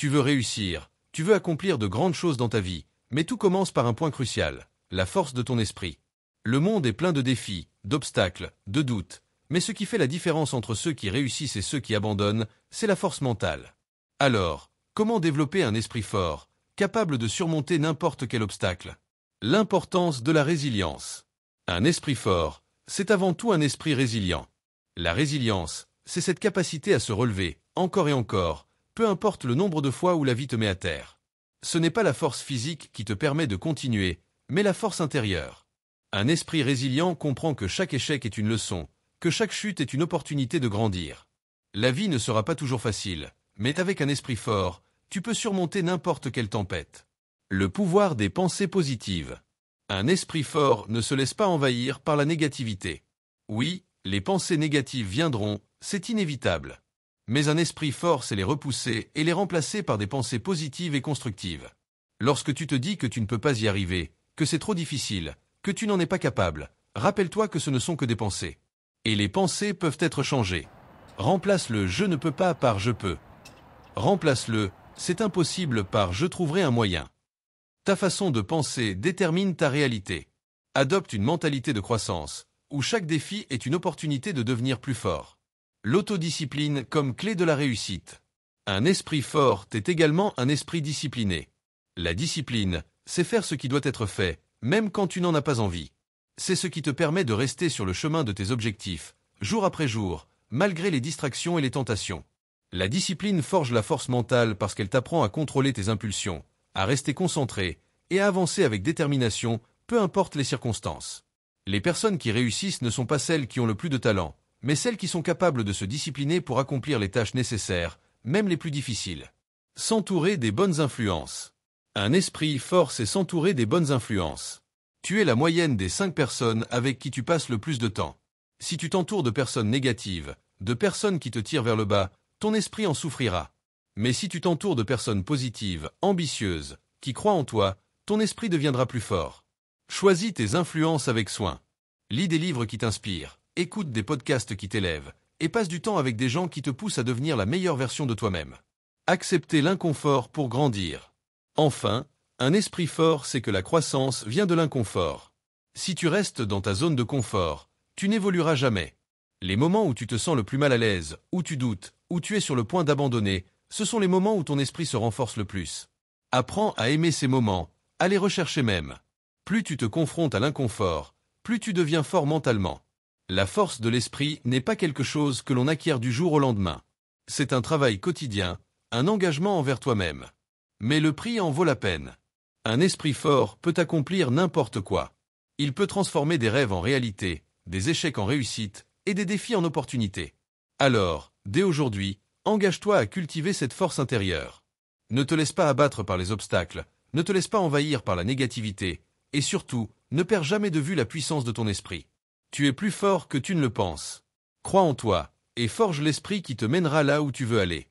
Tu veux réussir, tu veux accomplir de grandes choses dans ta vie, mais tout commence par un point crucial, la force de ton esprit. Le monde est plein de défis, d'obstacles, de doutes, mais ce qui fait la différence entre ceux qui réussissent et ceux qui abandonnent, c'est la force mentale. Alors, comment développer un esprit fort, capable de surmonter n'importe quel obstacle? L'importance de la résilience. Un esprit fort, c'est avant tout un esprit résilient. La résilience, c'est cette capacité à se relever, encore et encore, peu importe le nombre de fois où la vie te met à terre. Ce n'est pas la force physique qui te permet de continuer, mais la force intérieure. Un esprit résilient comprend que chaque échec est une leçon, que chaque chute est une opportunité de grandir. La vie ne sera pas toujours facile, mais avec un esprit fort, tu peux surmonter n'importe quelle tempête. Le pouvoir des pensées positives. Un esprit fort ne se laisse pas envahir par la négativité. Oui, les pensées négatives viendront, c'est inévitable. Mais un esprit fort sait les repousser et les remplacer par des pensées positives et constructives. Lorsque tu te dis que tu ne peux pas y arriver, que c'est trop difficile, que tu n'en es pas capable, rappelle-toi que ce ne sont que des pensées. Et les pensées peuvent être changées. Remplace le « je ne peux pas » par « je peux ». Remplace le « c'est impossible » par « je trouverai un moyen ». Ta façon de penser détermine ta réalité. Adopte une mentalité de croissance, où chaque défi est une opportunité de devenir plus fort. L'autodiscipline comme clé de la réussite. Un esprit fort est également un esprit discipliné. La discipline, c'est faire ce qui doit être fait, même quand tu n'en as pas envie. C'est ce qui te permet de rester sur le chemin de tes objectifs, jour après jour, malgré les distractions et les tentations. La discipline forge la force mentale parce qu'elle t'apprend à contrôler tes impulsions, à rester concentré et à avancer avec détermination, peu importe les circonstances. Les personnes qui réussissent ne sont pas celles qui ont le plus de talent, mais celles qui sont capables de se discipliner pour accomplir les tâches nécessaires, même les plus difficiles. S'entourer des bonnes influences. Un esprit fort, c'est s'entourer des bonnes influences. Tu es la moyenne des 5 personnes avec qui tu passes le plus de temps. Si tu t'entoures de personnes négatives, de personnes qui te tirent vers le bas, ton esprit en souffrira. Mais si tu t'entoures de personnes positives, ambitieuses, qui croient en toi, ton esprit deviendra plus fort. Choisis tes influences avec soin. Lis des livres qui t'inspirent, écoute des podcasts qui t'élèvent, et passe du temps avec des gens qui te poussent à devenir la meilleure version de toi-même. Accepter l'inconfort pour grandir. Enfin, un esprit fort, c'est que la croissance vient de l'inconfort. Si tu restes dans ta zone de confort, tu n'évolueras jamais. Les moments où tu te sens le plus mal à l'aise, où tu doutes, où tu es sur le point d'abandonner, ce sont les moments où ton esprit se renforce le plus. Apprends à aimer ces moments, à les rechercher même. Plus tu te confrontes à l'inconfort, plus tu deviens fort mentalement. La force de l'esprit n'est pas quelque chose que l'on acquiert du jour au lendemain. C'est un travail quotidien, un engagement envers toi-même. Mais le prix en vaut la peine. Un esprit fort peut accomplir n'importe quoi. Il peut transformer des rêves en réalité, des échecs en réussite et des défis en opportunités. Alors, dès aujourd'hui, engage-toi à cultiver cette force intérieure. Ne te laisse pas abattre par les obstacles, ne te laisse pas envahir par la négativité, et surtout, ne perds jamais de vue la puissance de ton esprit. Tu es plus fort que tu ne le penses. Crois en toi, et forge l'esprit qui te mènera là où tu veux aller.